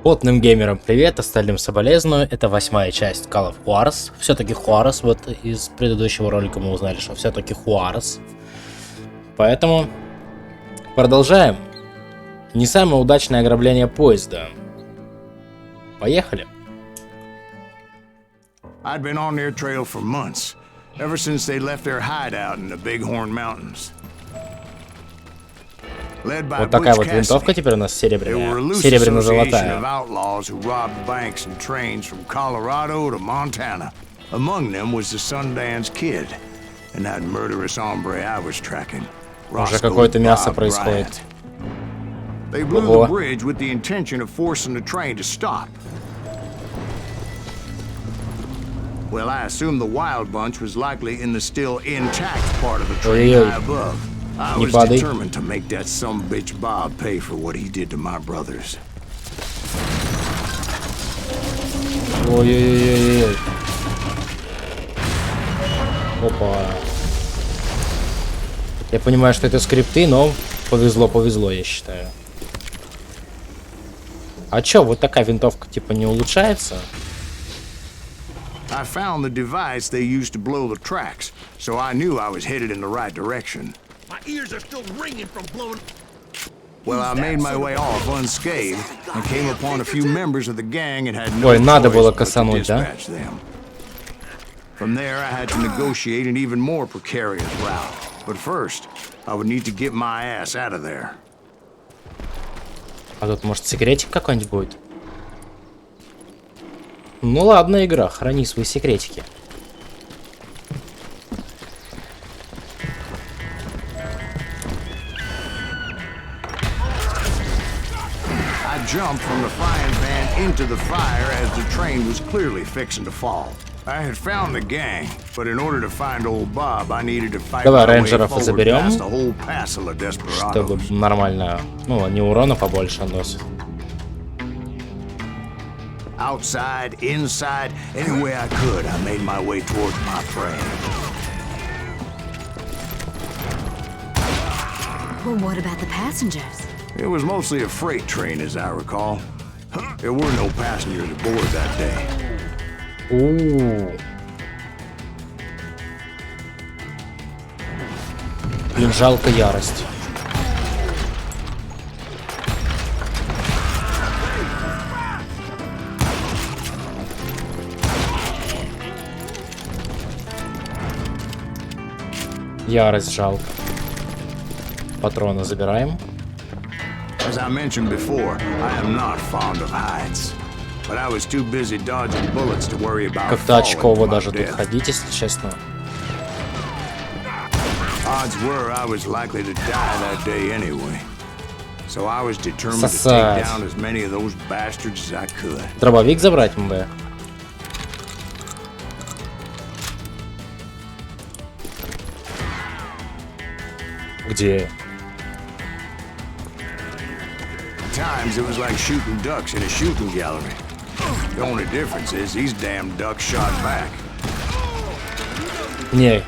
Потным геймерам привет, остальным соболезную. Это 8-я часть Call of Juarez. Все-таки Juarez, вот из предыдущего ролика мы узнали, что все-таки Juarez. Поэтому продолжаем. Не самое удачное ограбление поезда. Поехали. I'd been on their trail for months, ever since they left their hideout in the Bighorn Mountains. Вот такая вот винтовка теперь у нас серебряная, серебряно-золотая. Уже какое-то мясо происходит. Ого. Well, I assume the wild bunch was likely in the still intact part of the train high above. I was determined to make that sumbitch Bob pay for what he did to my brothers. Ой-ой-ой-ой. Опа. Я понимаю, что это скрипты, но повезло, я считаю. А чё, вот такая винтовка типа не улучшается? I found the device they used to blow the tracks, so I knew I was headed in the right direction. My ears are still ringing from blowing. Well, I made my way off unscathed and came upon a few members of the gang and had no Ой, надо было choice but to косануть, да? dispatch them. From there, I had to negotiate an even more precarious route. But first, I would need to get my ass out of there. А тут, может, секретик какой-нибудь будет? Ну ладно, игра, храни свои секретики. I jumped from the frying pan into the fire as the train was clearly fixing to fall. I had found the gang, but in order to find old Bob, I needed to fight my way forward past a whole passel of desperados. Чтобы нормально, ну, не урона побольше нос. Outside, inside, any way I could, I made my way towards my prey. Well, what about the passengers? It was mostly a freight train, as I recall. There were no passengers aboard that day. Блин, жалко ярость. Ярость жалко. Патроны забираем. As I mentioned before, I am not fond of heights. But I was too busy dodging bullets to worry about. Как-то очково даже тут ходить, если честно. Odds were I was likely to die that day anyway. So I was determined to take down as many of those bastards as I could. Дробовик забрать МБ. Где? Times it was like shooting ducks in a shooting gallery. The only difference is these damn ducks shot back. Не.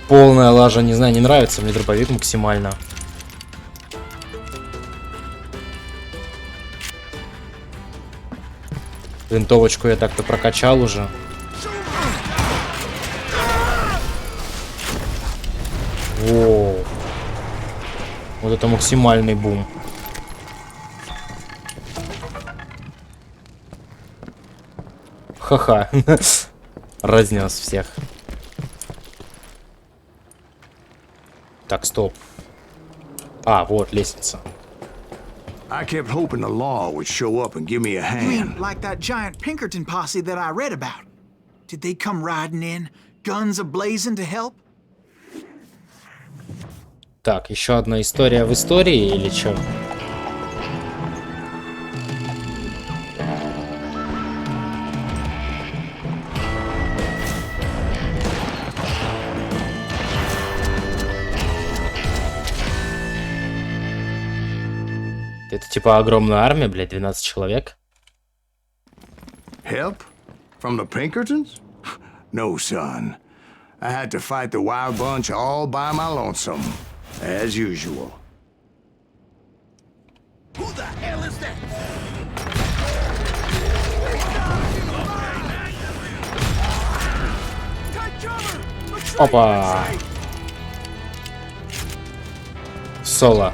Полная лажа, не знаю, не нравится мне дробовик максимально. Винтовочку я так-то прокачал уже. Воу. Вот это максимальный бум. Ха-ха. Разнес всех. Так, стоп. А, вот лестница. I kept hoping the law would show up and give me a You hand. mean like that giant Pinkerton posse that I read about? Did they come riding in, guns a-blazing to help? Так, еще одна история в истории или что? Это типа огромная армия, блядь, 12 человек. Help? From the Pinkertons? No, son. I had to fight the wild bunch all by my lonesome, as usual. Who the hell is Опа! Соло.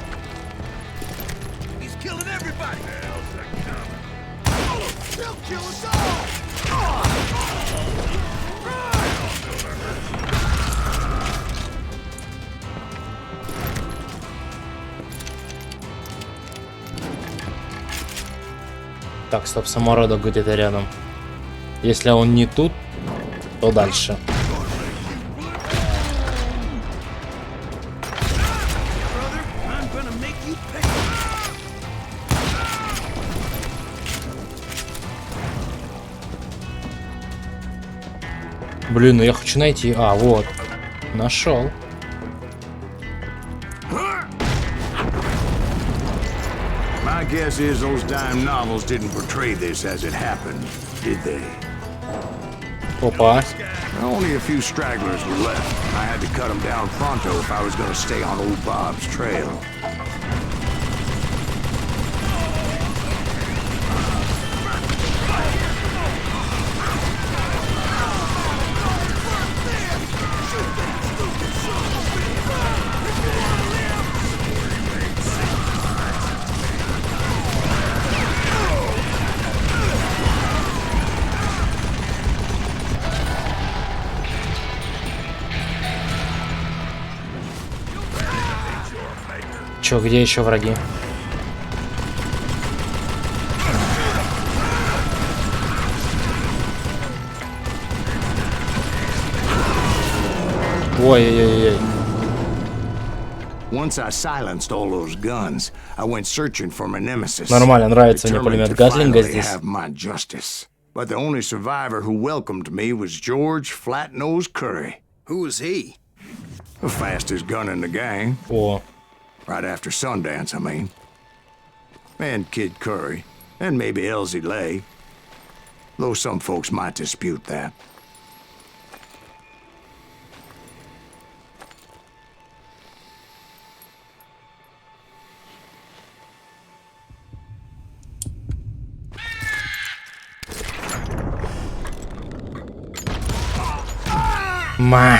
Так, стоп, самородок где-то рядом. Если он не тут, то дальше. Блин, ну я хочу найти. А, вот. Нашел. My guess is those dime novels didn't portray this as it happened, did they? Опа. Only a few stragglers were left. I had to cut them down pronto if I was going to stay on old Bob's trail. Чё, где еще враги? Ой-ой-ой. Once I silenced all those guns, I went searching for my nemesis. Нормально, нравится мне Determined пулемет to Гаслинга finally здесь. have my justice. But the only survivor who welcomed me was George Flat-Nose Curry. Who was he? The fastest gun in the gang. О, Right after Sundance, I mean. And Kid Curry. And maybe Elsie Lay. Though some folks might dispute that. ма.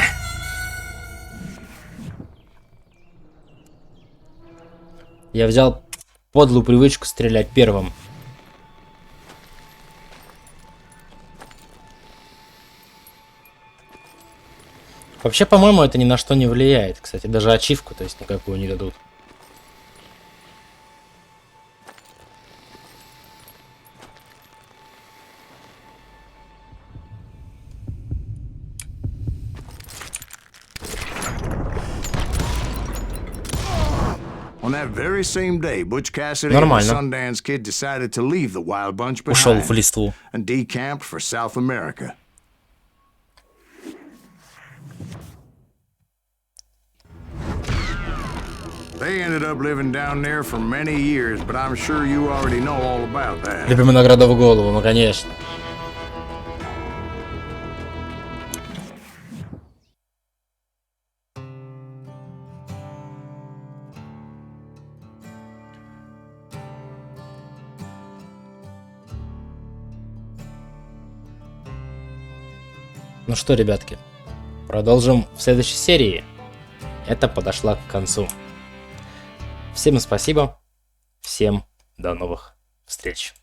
Я взял подлую привычку стрелять первым. Вообще, по-моему, это ни на что не влияет. Кстати, даже ачивку, то есть никакую не дадут. On that very same day, Butch Cassidy Нормально. and the Sundance Kid decided to leave the Wild Bunch Ушел behind в листву. and decamped for South America. They ended up living down there for many years, but I'm sure you already know all about that. Любимая награда в голову, ну конечно. Ну что, ребятки, продолжим в следующей серии. Это подошла к концу. Всем спасибо, всем до новых встреч.